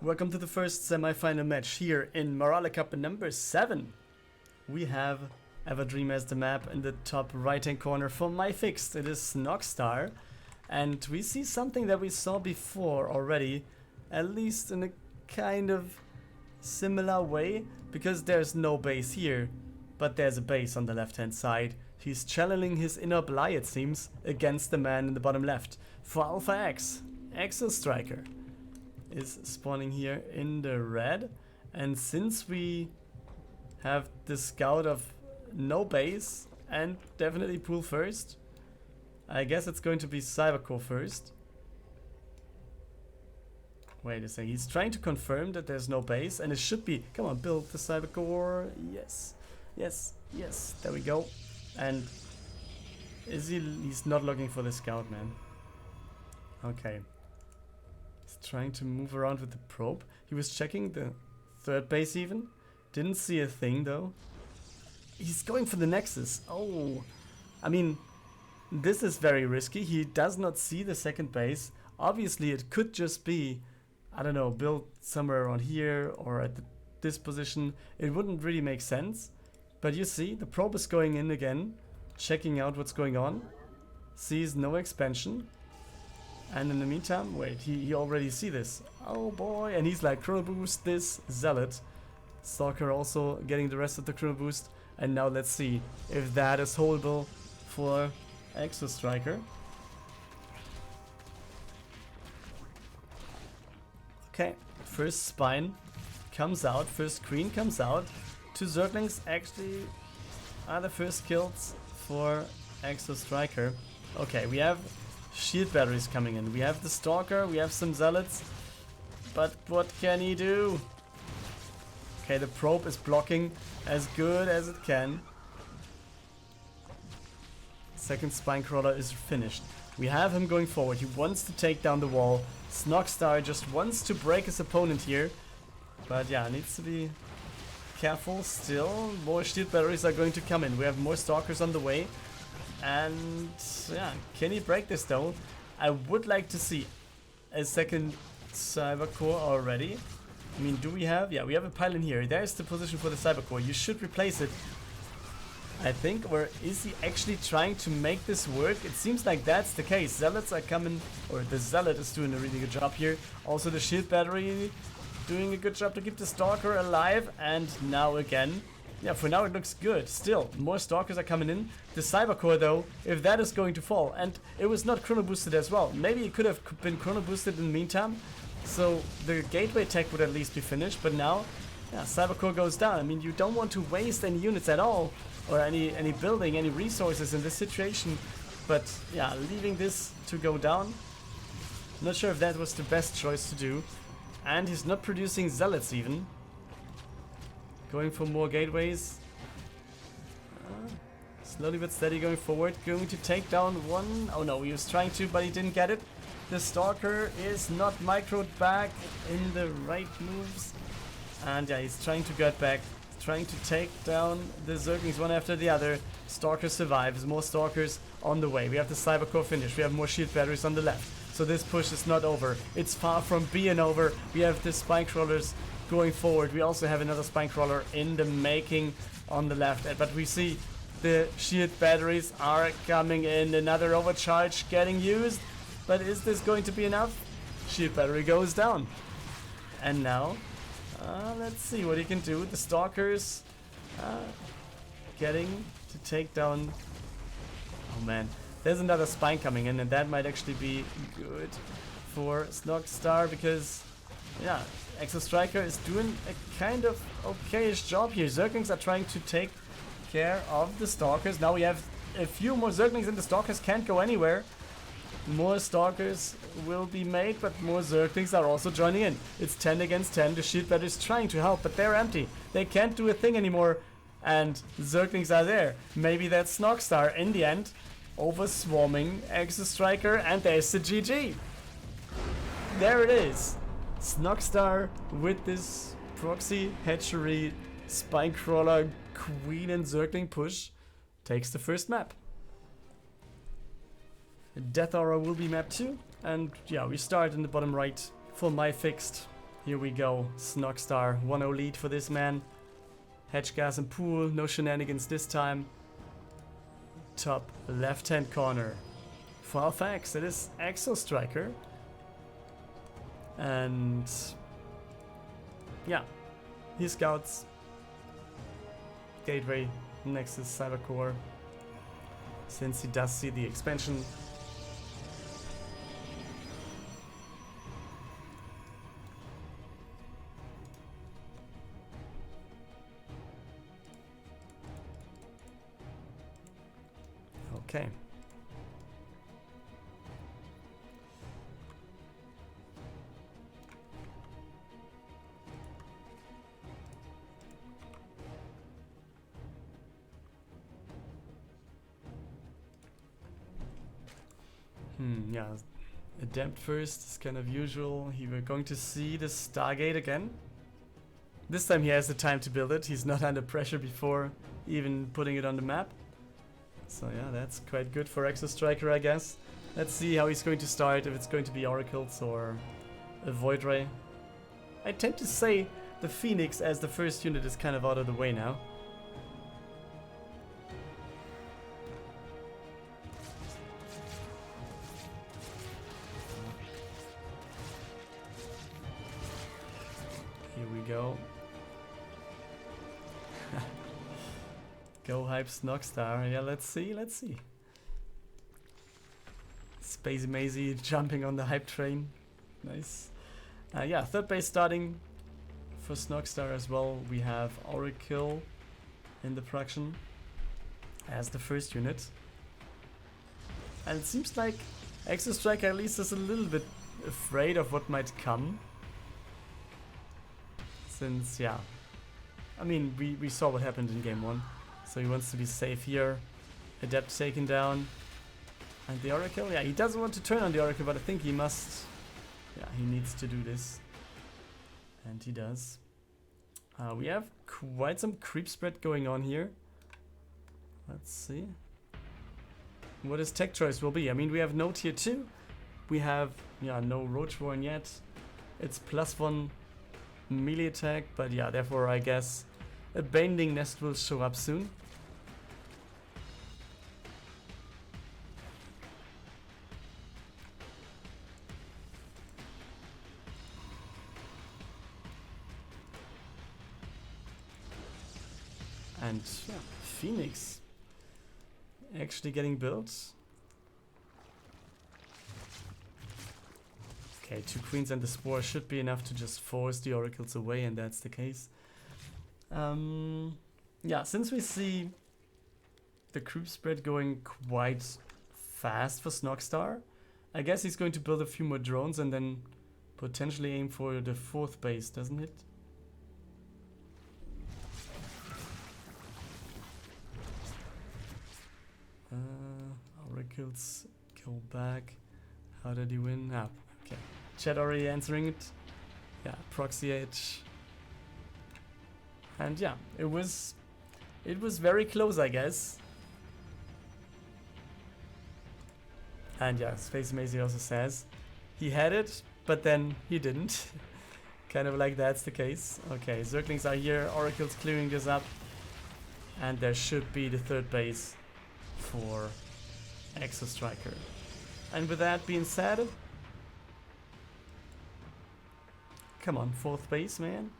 Welcome to the first semi-final match here in maraleCup number 7. We have Everdream as the map in the top right hand corner. For my fixed, it is Snoxtar. And we see something that we saw before already, at least in a kind of similar way, because there's no base here, but there's a base on the left hand side. He's channeling his inner Bly, it seems, against the man in the bottom left. For Alpha X, Exostriker is spawning here in the red, and since we have the scout of no base and definitely pool first, I guess it's going to be Cybercore first. Wait a second, he's trying to confirm that there's no base, and it should be, come on, build the Cybercore, yes, yes, yes, there we go. And he's not looking for the scout, man. Okay. Trying to move around with the probe. He was checking the third base even. Didn't see a thing though. He's going for the Nexus. Oh, I mean, this is very risky. He does not see the second base. Obviously it could just be, I don't know, built somewhere around here or at this position. It wouldn't really make sense. But you see, the probe is going in again, checking out what's going on. Sees no expansion. And in the meantime, wait, he already see this. Oh boy, and he's like, chrono boost this zealot. Stalker also getting the rest of the chrono boost. And now let's see if that is holdable for Exostriker. Okay, first spine comes out, first queen comes out. 2 Zerglings actually are the first kills for Exostriker. Okay, we have shield batteries coming in. We have the Stalker, we have some zealots, but what can he do? Okay, the probe is blocking as good as it can. Second spine crawler is finished. We have him going forward. He wants to take down the wall. Snoxtar just wants to break his opponent here, but yeah, needs to be careful still. More shield batteries are going to come in. We have more Stalkers on the way. And yeah, can he break this though? I would like to see a second Cybercore already. I mean, do we have? Yeah, we have a pylon here. There's the position for the Cybercore. You should replace it, I think. Or is he actually trying to make this work? It seems like that's the case. Zealots are coming, or the Zealot is doing a really good job here. Also the shield battery doing a good job to keep the Stalker alive. And now again, yeah, for now it looks good. Still, more Stalkers are coming in. The Cybercore though, if that is going to fall, and it was not chrono boosted as well. Maybe it could have been chrono boosted in the meantime, so the gateway tech would at least be finished. But now, yeah, Cybercore goes down. I mean, you don't want to waste any units at all, or any building, any resources in this situation. But yeah, leaving this to go down, not sure if that was the best choice to do. And he's not producing zealots even. Going for more gateways. Slowly but steady going forward. Going to take down one. Oh no, he was trying to, but he didn't get it. The Stalker is not microed back in the right moves. And yeah, he's trying to get back. Trying to take down the Zerglings one after the other. Stalker survives. More Stalkers on the way. We have the Cybercore finish. We have more shield batteries on the left. So this push is not over. It's far from being over. We have the spine crawlers going forward. We also have another spine crawler in the making on the left, but we see the shield batteries are coming in. Another overcharge getting used, but is this going to be enough? Shield battery goes down, and now let's see what he can do. The Stalkers getting to take down. Oh man, there's another spine coming in, and that might actually be good for Snoxtar, because yeah, Exostriker is doing a kind of okayish job here. Zerglings are trying to take care of the Stalkers. Now we have a few more Zerglings and the Stalkers can't go anywhere. More Stalkers will be made, but more Zerglings are also joining in. It's 10 against 10. The shield battery is trying to help, but they're empty. They can't do a thing anymore. And Zerglings are there. Maybe that's Snoxtar in the end, over swarming Exostriker, and there's the GG. There it is. Snoxtar with this proxy hatchery spine crawler queen and Zergling push takes the first map. Death Aura will be map 2, and yeah, we start in the bottom right for my fixed. Here we go. Snoxtar, 1-0 lead for this man. Hedge gas and pool, no shenanigans this time. Top left-hand corner. For Alpha X, it is Exostriker. And yeah, he scouts Gateway, Nexus, Cybercore, since he does see the expansion. Okay. Yeah, adapt first is kind of usual. We're going to see the Stargate again. This time he has the time to build it. He's not under pressure before even putting it on the map. So yeah, that's quite good for Exostriker, I guess. Let's see how he's going to start, if it's going to be Oracles or a Void Ray. I tend to say the Phoenix as the first unit is kind of out of the way now. Here we go. Go hype Snoxtar. Yeah, let's see, let's see. Spacey Mazy jumping on the hype train. Nice. Yeah, third base starting for Snoxtar as well. We have Oracle in the production as the first unit. And it seems like Exostriker at least is a little bit afraid of what might come. Since, yeah, I mean, we saw what happened in game 1. So he wants to be safe here. Adept taken down. And the Oracle, yeah, he doesn't want to turn on the Oracle, but I think he must. Yeah, he needs to do this. And he does. We have quite some creep spread going on here. Let's see. What his tech choice will be. I mean, we have no tier 2. We have, yeah, no Roachborn yet. It's +1 melee attack, but yeah, therefore I guess a Binding Nest will show up soon. And yeah, Phoenix actually getting built. Okay, 2 queens and the spore should be enough to just force the oracles away, and that's the case. Yeah, since we see the creep spread going quite fast for Snoxtar, I guess he's going to build a few more drones and then potentially aim for the 4th base, doesn't it? Oracles go back. How did he win? Ah, okay. Chat already answering it. Yeah, proxy H. And yeah, it was very close, I guess. And yeah, Space Mazy also says he had it, but then he didn't. Kind of like that's the case. Okay, Zerglings are here, Oracle's clearing this up. And there should be the 3rd base for Exostriker. And with that being said, come on, 4th base, man.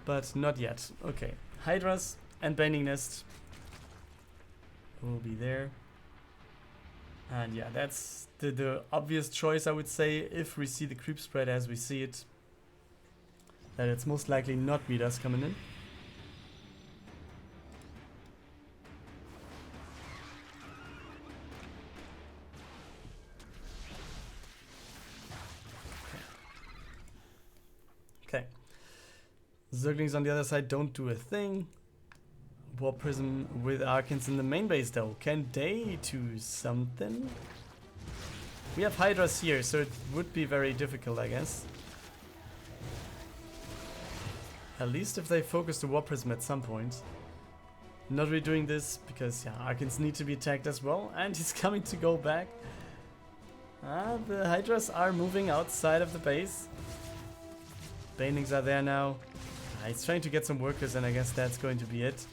But not yet. Okay, Hydras and Binding Nest will be there. And yeah, that's the obvious choice, I would say, if we see the creep spread as we see it. That it's most likely not Midas coming in. Okay. Zerglings on the other side don't do a thing. Warp Prism with Arcans in the main base though. Can they do something? We have Hydras here, so it would be very difficult, I guess. At least if they focus the Warp Prism at some point. Not really doing this because, yeah, Arcans need to be attacked as well. And he's coming to go back. The Hydras are moving outside of the base. Banelings are there now. He's trying to get some workers, and I guess that's going to be it.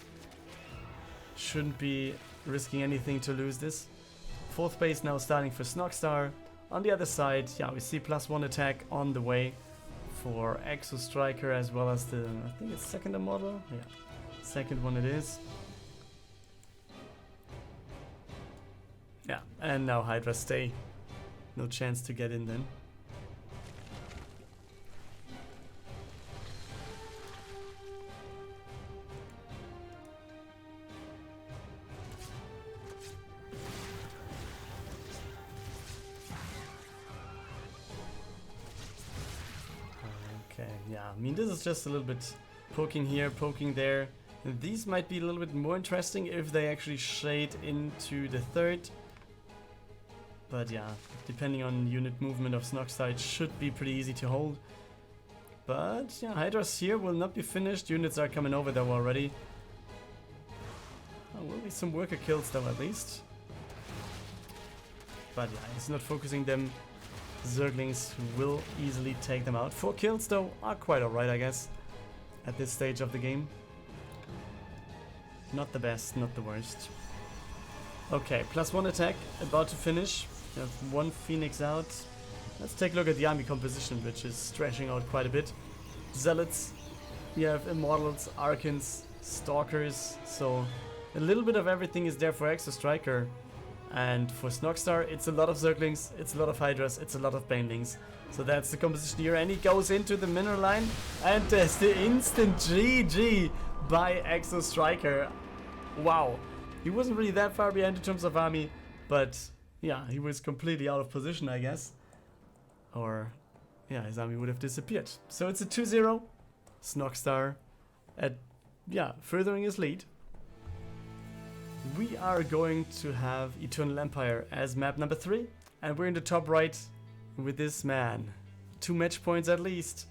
Shouldn't be risking anything to lose this. 4th base now starting for Snoxtar. On the other side, yeah, we see +1 attack on the way for Exostriker, as well as the, I think it's second model. Yeah, second one it is. Yeah, and now Hydra stay. No chance to get in then. Okay, yeah, I mean, this is just a little bit poking here, poking there. And these might be a little bit more interesting if they actually shade into the 3rd. But yeah, depending on unit movement of Snoxtar, it should be pretty easy to hold. But yeah, Hydras here will not be finished. Units are coming over though already. There will be some worker kills though at least. But yeah, he's not focusing them. Zerglings will easily take them out. 4 kills though are quite alright, I guess, at this stage of the game. Not the best, not the worst. Okay, +1 attack, about to finish. We have 1 Phoenix out. Let's take a look at the army composition, which is stretching out quite a bit. Zealots, we have Immortals, Archons, Stalkers, so a little bit of everything is there for Exostriker. And for Snoxtar, it's a lot of Zerglings, it's a lot of Hydras, it's a lot of Banelings. So that's the composition here, and he goes into the mineral line, and there's the instant GG by Exostriker. Wow, he wasn't really that far behind in terms of army, but yeah, he was completely out of position, I guess. Or, yeah, his army would have disappeared. So it's a 2-0, Snoxtar at, yeah, furthering his lead. We are going to have Eternal Empire as map number 3, and we're in the top right with this man. 2 match points at least.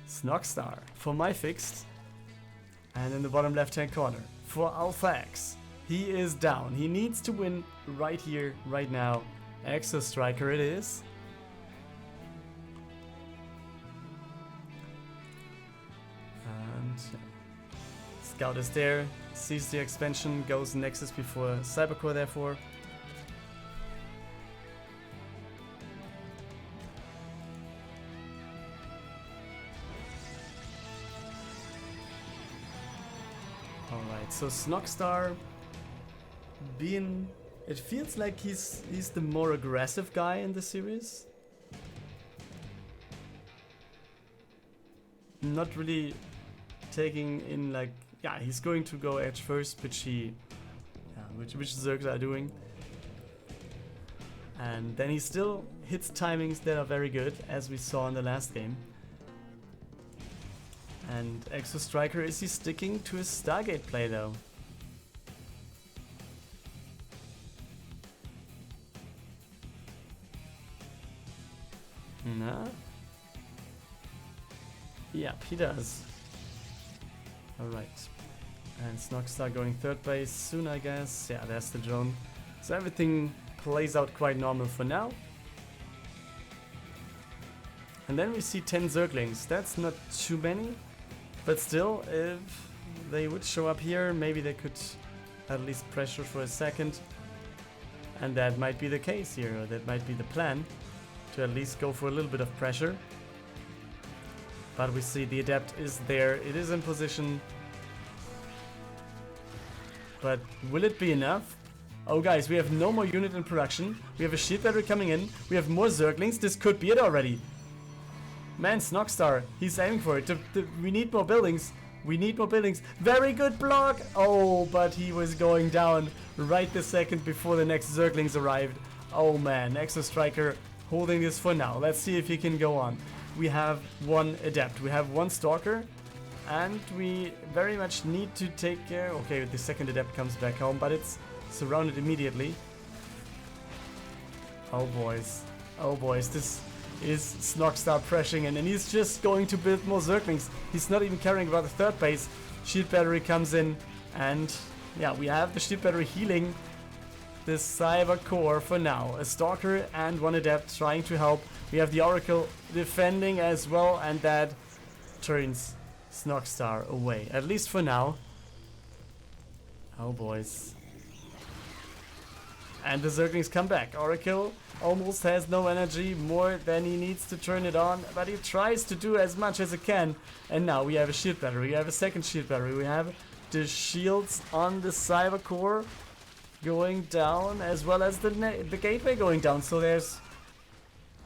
Snoxtar for my fixed, and in the bottom left hand corner for Alphax. He is down. He needs to win right here, right now. Exostriker it is. And Scout is there. Sees the expansion, goes Nexus before Cybercore therefore. Alright, so Snoxtar being... It feels like he's the more aggressive guy in the series. Not really taking in like... Yeah, he's going to go edge first, which Zergs are doing. And then he still hits timings that are very good, as we saw in the last game. And Exostriker, is he sticking to his Stargate play though? Nah. Yep, he does. Alright. And Snoxtar going 3rd base soon, I guess. Yeah, there's the drone. So everything plays out quite normal for now. And then we see 10 Zerglings. That's not too many. But still, if they would show up here, maybe they could at least pressure for a second. And that might be the case here, or that might be the plan. To at least go for a little bit of pressure. But we see the Adept is there, it is in position. But will it be enough? Oh guys, we have no more unit in production. We have a shield battery coming in. We have more Zerglings, this could be it already. Man, Snoxtar, he's aiming for it. We need more buildings. We need more buildings. Very good block! Oh, but he was going down right the second before the next Zerglings arrived. Oh man, Exostriker holding this for now. Let's see if he can go on. We have 1 Adept, we have 1 Stalker, and we very much need to take care... Okay, the second Adept comes back home, but it's surrounded immediately. Oh boys, this is Snoxtar pressuring in, and he's just going to build more Zerglings. He's not even caring about the 3rd base. Shield battery comes in, and yeah, we have the shield battery healing the Cyber Core for now. A Stalker and 1 Adept trying to help We have the Oracle defending as well, and that turns Snoxtar away, at least for now. Oh boys. And the Zerglings come back. Oracle almost has no energy, more than he needs to turn it on, but he tries to do as much as he can. And now we have a shield battery, we have a second shield battery, we have the shields on the Cyber Core going down, as well as the gateway going down. So there's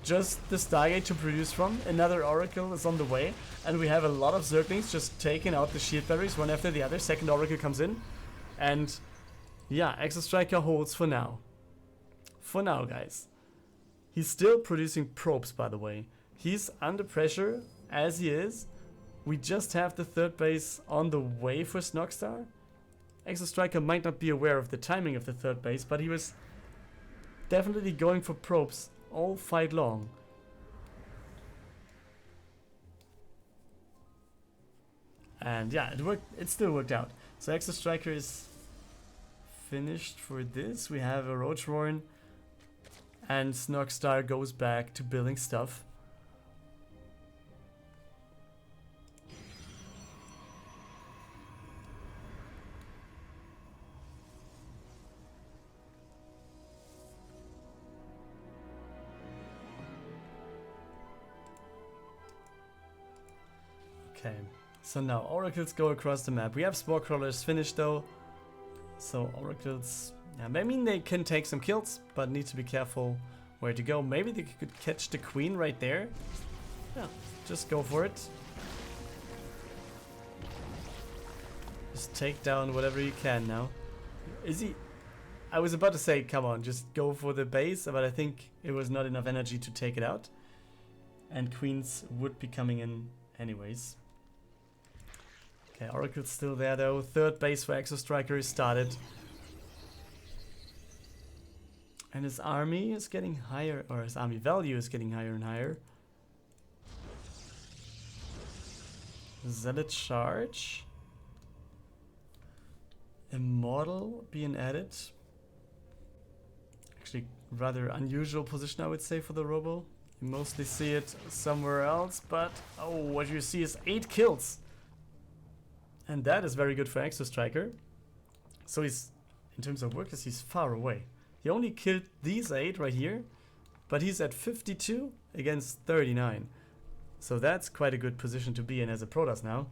just the Stargate to produce from. Another Oracle is on the way, and we have a lot of Zerglings just taking out the shield batteries one after the other. Second Oracle comes in, and yeah, Exostriker holds for now. For now, guys. He's still producing probes, by the way. He's under pressure, as he is. We just have the third base on the way for Snoxtar. Exostriker might not be aware of the timing of the third base, but he was definitely going for probes all fight long. And yeah, it worked. It still worked out. So Exostriker is finished for this. We have a Roach Warren, and Snoxtar goes back to building stuff. Okay, so now Oracles go across the map. We have Spore Crawlers finished though. So Oracles, yeah, I mean they can take some kills, but need to be careful where to go. Maybe they could catch the Queen right there. Yeah, just go for it. Just take down whatever you can now. Is he... I was about to say, come on, just go for the base, but I think it was not enough energy to take it out. And Queens would be coming in anyways. Okay, Oracle's still there though. Third base for Exostriker is started. And his army is getting higher, or his army value is getting higher and higher. Zealot charge. Immortal being added. Actually, rather unusual position, I would say, for the Robo. You mostly see it somewhere else, but oh, what you see is 8 kills. And that is very good for Exostriker. So he's, in terms of workers, he's far away. He only killed these 8 right here, but he's at 52 against 39. So that's quite a good position to be in as a Protoss now.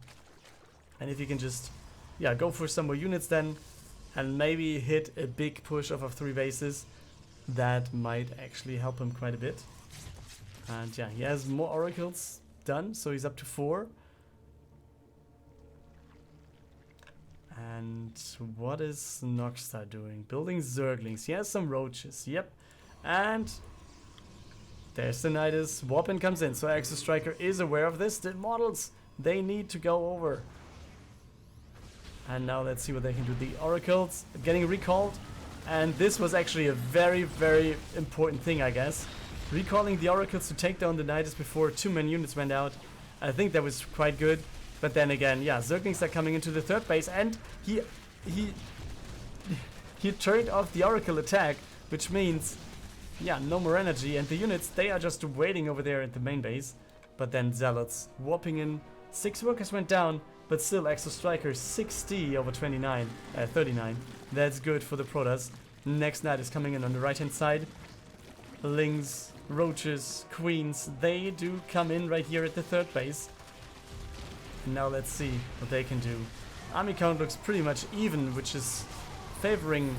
And if you can just, yeah, go for some more units then, and maybe hit a big push off of 3 bases, that might actually help him quite a bit. And yeah, he has more Oracles done, so he's up to 4. And what is Snoxtar doing? Building Zerglings. He has some Roaches, yep. And there's the Nidus. Warpin comes in, so Exostriker is aware of this. The models, they need to go over. And now let's see what they can do. The Oracles getting recalled. And this was actually a very, very important thing, I guess. Recalling the Oracles to take down the Nidus before 2 main units went out. I think that was quite good. But then again, yeah, Zerglings are coming into the third base, and he turned off the Oracle attack, which means, yeah, no more energy, and the units, they are just waiting over there at the main base. But then Zealots warping in. 6 workers went down, but still Exostriker 60 over 39, 39. That's good for the Protoss. Next Knight is coming in on the right hand side. Lings, Roaches, Queens, they do come in right here at the third base. Now let's see what they can do. Army count looks pretty much even, which is favoring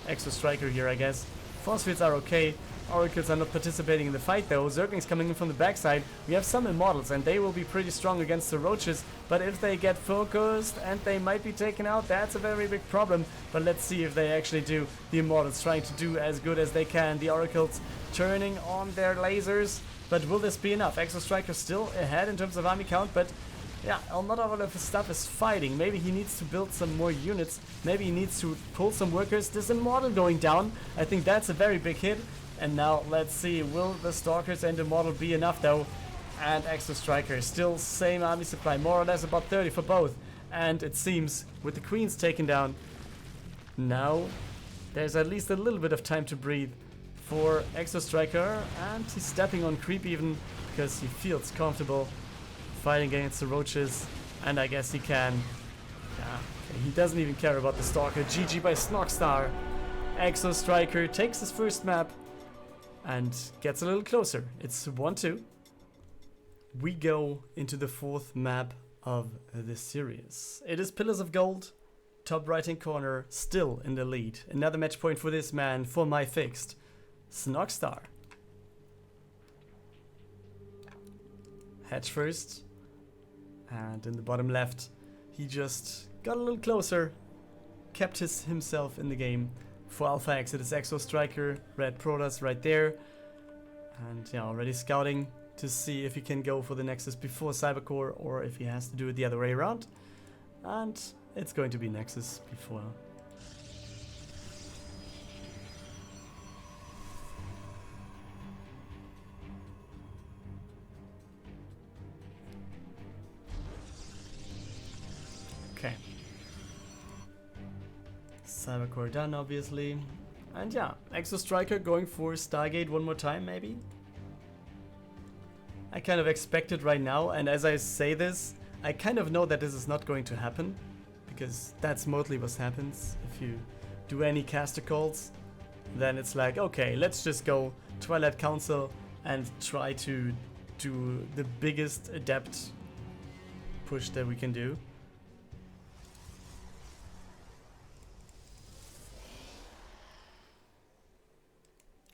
Exostriker here, I guess. Force fields are okay. Oracles are not participating in the fight though. Zerglings coming in from the backside. We have some Immortals and they will be pretty strong against the Roaches. But if they get focused and they might be taken out, that's a very big problem. But let's see if they actually do. The Immortals trying to do as good as they can. The Oracles turning on their lasers. But will this be enough? Exostriker still ahead in terms of army count, but yeah, not all of his stuff is fighting. Maybe he needs to build some more units. Maybe he needs to pull some workers. This Immortal going down. I think that's a very big hit. And now let's see, will the Stalkers and Immortal be enough though? And Exostriker still same army supply, more or less about 30 for both. And it seems with the Queens taken down, now there's at least a little bit of time to breathe for Exostriker, and he's stepping on creep even because he feels comfortable fighting against the roaches, and I guess he can. Yeah, okay, he doesn't even care about the Stalker. GG by Snoxtar. Exostriker takes his first map and gets a little closer. It's 1-2. We go into the fourth map of this series. It is Pillars of Gold, top right hand corner, still in the lead. Another match point for this man, for my fixed Snoxtar. Hatch first, and in the bottom left, he just got a little closer, kept himself in the game. For Alpha X, it is Exostriker, red Protoss right there, and yeah, already scouting to see if he can go for the Nexus before Cybercore or if he has to do it the other way around. And it's going to be Nexus before. Okay. Cybercore done, obviously. And yeah, Exostriker going for Stargate one more time, maybe? I kind of expect it right now, and as I say this, I kind of know that this is not going to happen, because that's mostly what happens. If you do any caster calls, then it's like, okay, let's just go Twilight Council and try to do the biggest adept push that we can do.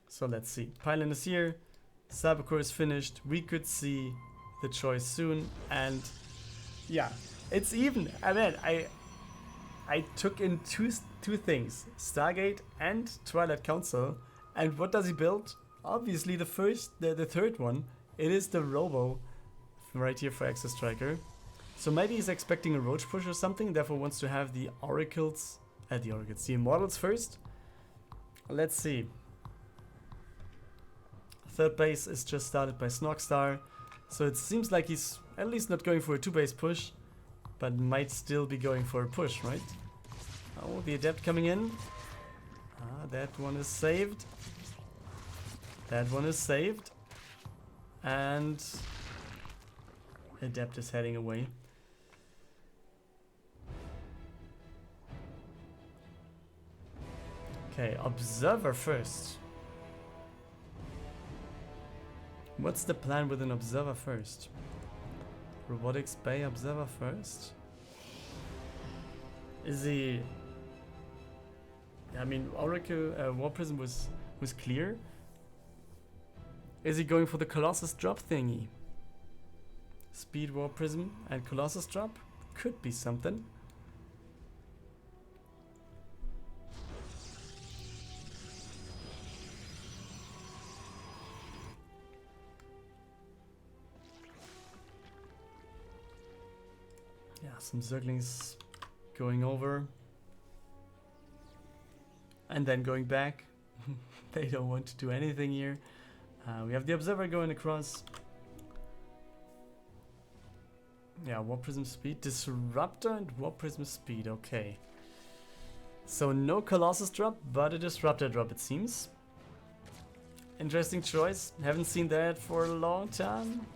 So let's see. Pylon is here. Cybercore is finished. We could see the choice soon, and yeah, it's even. I mean, I took in two things: Stargate and Twilight Council. And what does he build? Obviously, the third one. It is the Robo, right here for Exostriker. So maybe he's expecting a roach push or something. Therefore, wants to have the the Immortals first. Let's see. Third base is just started by Snoxtar, so it seems like he's at least not going for a 2-base push, but might still be going for a push, right? Oh, the Adept coming in. Ah, that one is saved. That one is saved. And Adept is heading away. Okay, Observer first. What's the plan with an Observer first? Robotics Bay Observer first? Is he... I mean, Oracle War Prism was clear. Is he going for the Colossus drop thingy? Speed War Prism and Colossus drop? Could be something. Yeah, some Zerglings going over. And then going back. They don't want to do anything here. We have the Observer going across. Yeah, Warp Prism speed. Disruptor and Warp Prism speed. Okay. So no Colossus drop, but a Disruptor drop it seems. Interesting choice. Haven't seen that for a long time.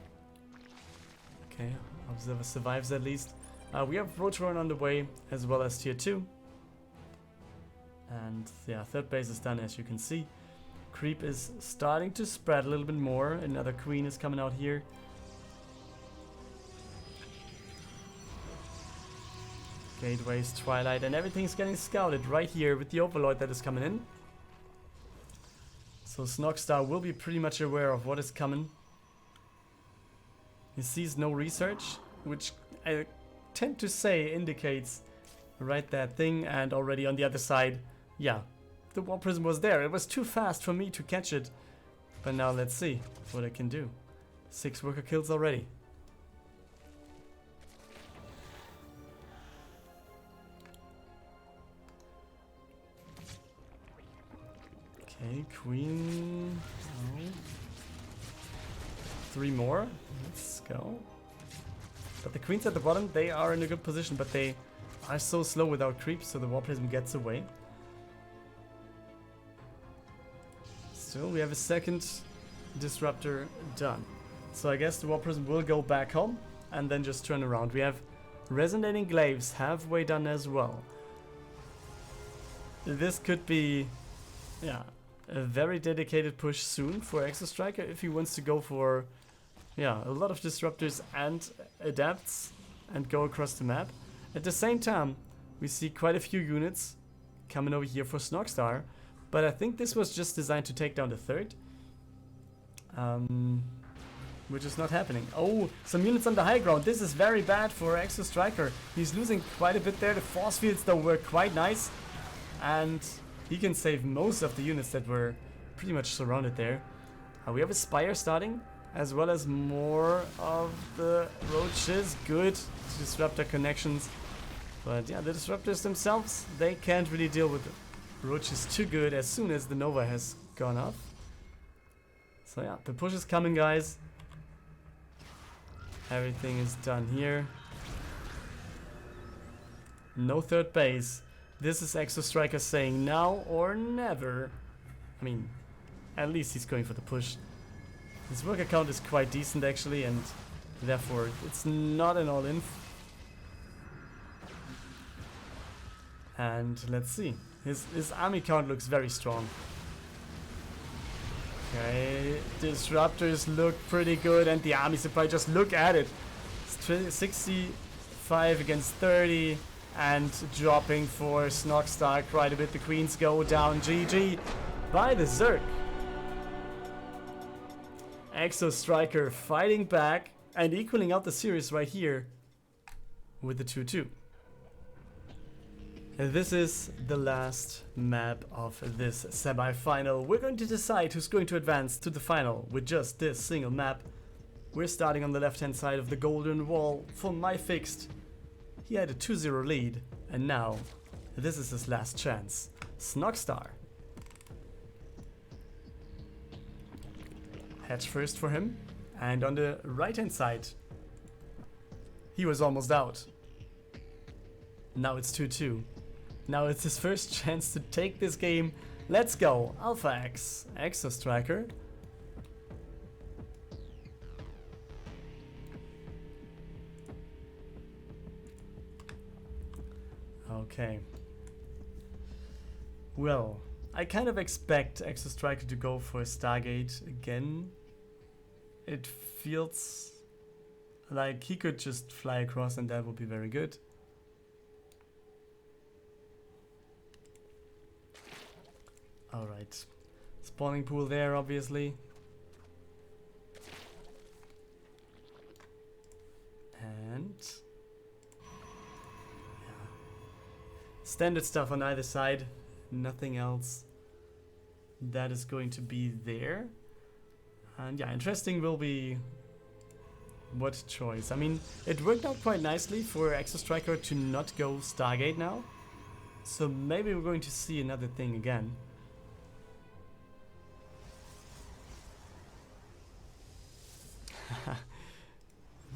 Okay, Observer survives at least. We have Rotorun on the way, as well as tier 2. And yeah, third base is done, as you can see. Creep is starting to spread a little bit more. Another Queen is coming out here. Gateways, Twilight, and everything's getting scouted right here with the Overlord that is coming in. So Snoxtar will be pretty much aware of what is coming. He sees no research, which I tend to say indicates right that thing, and already on the other side, yeah, the War Prism was there. It was too fast for me to catch it, but now let's see what I can do. 6 worker kills already. Okay, Queen. Oh. 3 more. Let's go. But the Queens at the bottom, they are in a good position, but they are so slow without creeps, so the War Prism gets away. It's still. We have a second disruptor done. So I guess the War Prison will go back home and then just turn around. We have Resonating Glaives halfway done as well. This could be, yeah, a very dedicated push soon for Exostriker if he wants to go for, yeah, a lot of disruptors and adapts and go across the map. At the same time, we see quite a few units coming over here for Snoxtar, but I think this was just designed to take down the third. Which is not happening. Oh, some units on the high ground. This is very bad for Exostriker. He's losing quite a bit there. The force fields though were quite nice. And he can save most of the units that were pretty much surrounded there. We have a Spire starting, as well as more of the roaches. Good disruptor connections. But yeah, the disruptors themselves, they can't really deal with the roaches too good as soon as the Nova has gone off. So yeah, the push is coming, guys. Everything is done here. No third base. This is Exostriker saying now or never. I mean, at least he's going for the push. His worker count is quite decent actually, and therefore it's not an all-in. And let's see. His army count looks very strong. Okay, disruptors look pretty good, and the army supply, just look at it. 65 against 30, and dropping for Snoxtar quite a bit. The queens go down. GG by the Zerg. Exostriker fighting back and equaling out the series right here with the 2-2. This is the last map of this semi-final. We're going to decide who's going to advance to the final with just this single map. We're starting on the left-hand side of the golden wall for my fixed. He had a 2-0 lead, and now this is his last chance. Snoxtar. Hedge first for him, and on the right-hand side, he was almost out. Now it's 2-2. Now it's his first chance to take this game. Let's go. Alpha X. Exostriker. Okay. Well, I kind of expect Exostriker to go for Stargate again. It feels like he could just fly across and that would be very good. Alright, spawning pool there obviously. And yeah. Standard stuff on either side, nothing else that is going to be there. And yeah, interesting will be what choice. I mean, it worked out quite nicely for Exostriker to not go Stargate now. So maybe we're going to see another thing again.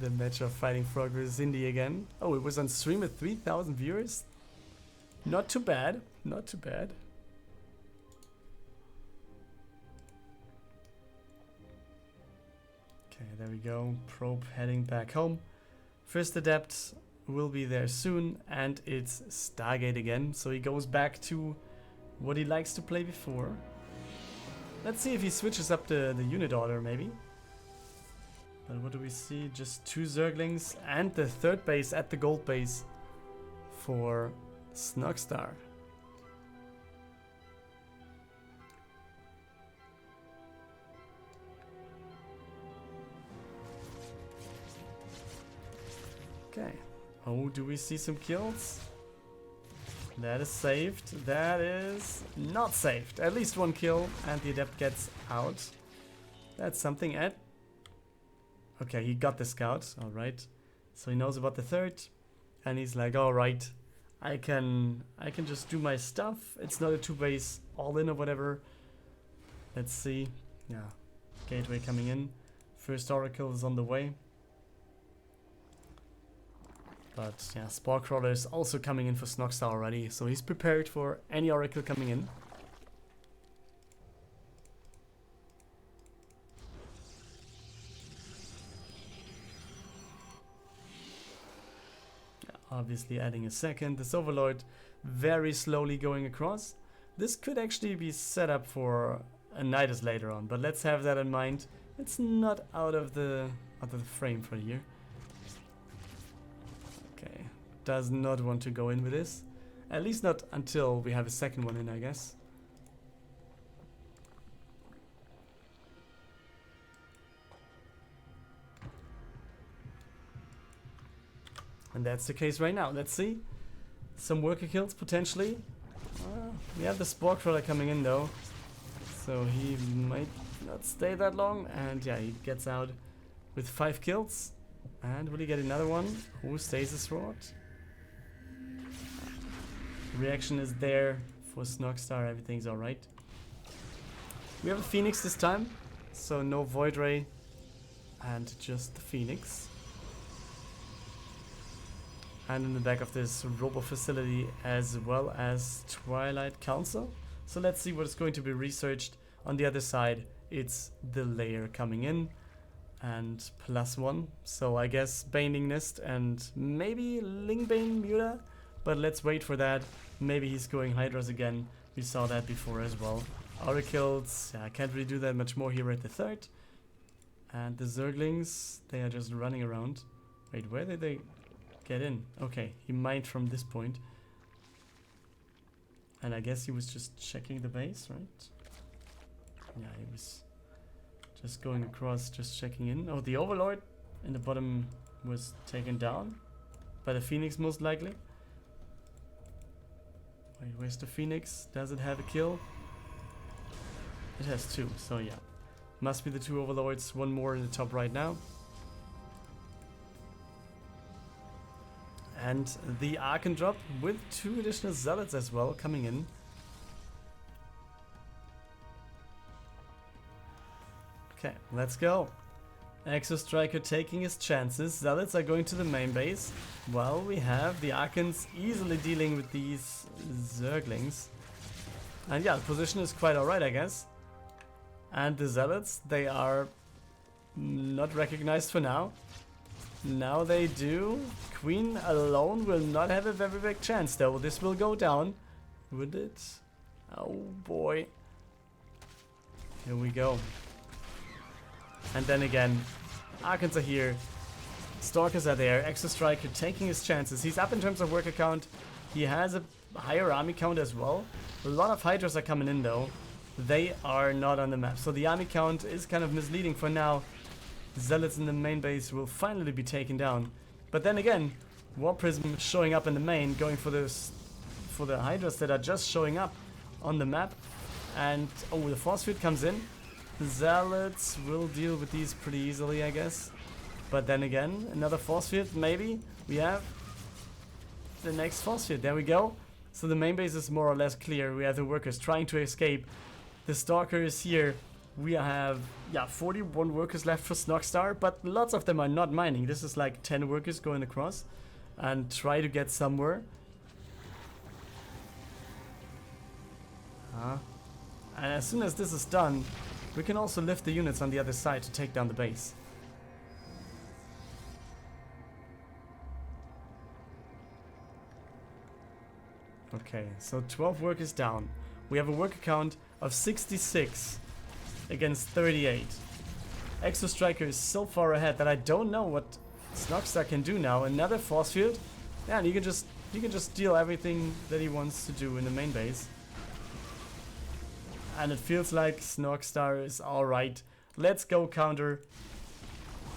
The match of Fighting Frog versus Indy again. Oh, it was on stream with 3,000 viewers. Not too bad. Not too bad. Okay, there we go. Probe heading back home. First Adept will be there soon, and it's Stargate again. So he goes back to what he likes to play before. Let's see if he switches up the unit order, maybe. But what do we see? Just 2 Zerglings and the third base at the gold base for Snoxtar. Okay. Oh, do we see some kills? That is saved. That is not saved. At least 1 kill and the Adept gets out. That's something. At okay, he got the scout, alright. So he knows about the third, and he's like, alright, I can just do my stuff. It's not a 2-base all-in or whatever. Let's see. Yeah, gateway coming in. First Oracle is on the way. But yeah, Spore Crawler is also coming in for Snoxtar already, so he's prepared for any Oracle coming in. Obviously adding a second. This Overlord very slowly going across. This could actually be set up for a Nidus later on, but let's have that in mind. It's not out of the frame for here. Okay, does not want to go in with this. At least not until we have a second one in, I guess. And that's the case right now. Let's see. Some worker kills potentially. We have the Spore Crawler coming in though. So he might not stay that long. And yeah, he gets out with 5 kills. And will he get another one? Who stays his sword? Reaction is there for Snoxtar. Everything's alright. We have a Phoenix this time. So no Void Ray. And just the Phoenix. And in the back of this Robo facility as well as Twilight Council. So let's see what is going to be researched. On the other side, it's the layer coming in. And +1. So I guess Baning Nest and maybe Lingbane Muta. But let's wait for that. Maybe he's going Hydras again. We saw that before as well. Oracles, yeah, I can't really do that much more here at the 3rd. And the Zerglings, they are just running around. Wait, where did they get in? Okay, he mined from this point. And I guess he was just checking the base, right? Yeah, he was just going across, just checking in. Oh, the Overlord in the bottom was taken down by the Phoenix most likely. Wait, where's the Phoenix? Does it have a kill? It has 2, so yeah. Must be the 2 Overlords, one more in the top right now. And the Archon drop with 2 additional Zealots as well coming in. Okay, let's go. Exostriker taking his chances. Zealots are going to the main base. While we have the Archons easily dealing with these Zerglings. And yeah, the position is quite alright, I guess. And the Zealots, they are not recognized for now. Now they do. Queen alone will not have a very big chance though. This will go down. Would it? Oh boy. Here we go. And then again, Archons are here. Stalkers are there. Exostriker taking his chances. He's up in terms of worker count. He has a higher army count as well. A lot of Hydras are coming in though. They are not on the map. So the army count is kind of misleading for now. Zealots in the main base will finally be taken down. But then again, War Prism showing up in the main, going for the Hydras that are just showing up on the map. And oh, the Force Field comes in. Zealots will deal with these pretty easily, I guess. But then again, another Force Field, maybe. We have the next Force Field. There we go. So the main base is more or less clear. We have the workers trying to escape. The Stalker is here. We have, yeah, 41 workers left for Snoxtar, but lots of them are not mining. This is like 10 workers going across and try to get somewhere. And as soon as this is done, we can also lift the units on the other side to take down the base. Okay, so 12 workers down. We have a worker count of 66 against 38. Exostriker is so far ahead that I don't know what Snoxtar can do now. Another force field. Yeah, and he can just deal everything that he wants to do in the main base. And it feels like Snoxtar is alright. Let's go counter.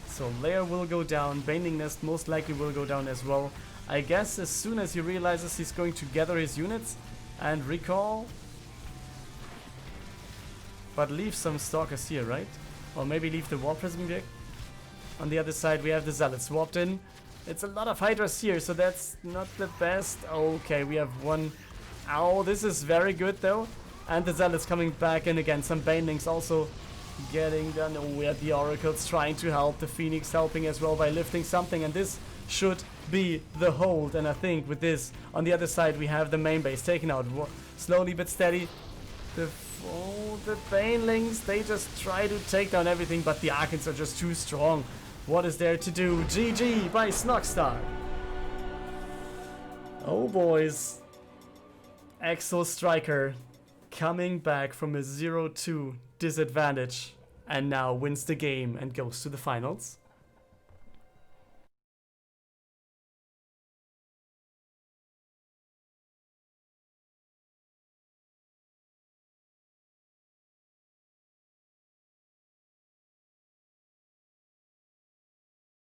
So Lair will go down. Baning Nest most likely will go down as well. I guess as soon as he realizes he's going to gather his units and recall. But leave some Stalkers here, right? Or maybe leave the War Prism here. On the other side we have the Zealots swapped in. It's a lot of Hydras here, so that's not the best. Okay, we have one. Ow, this is very good though. And the Zealots coming back in again. Some Banelings also getting done. Oh, we have the Oracles trying to help. The Phoenix helping as well by lifting something. And this should be the hold. And I think with this, on the other side, we have the main base taken out. Slowly but steady. The Banelings, they just try to take down everything. But the Archons are just too strong. What is there to do? GG by Snoxtar. Oh boys. Exostriker coming back from a 0-2 disadvantage and now wins the game and goes to the finals.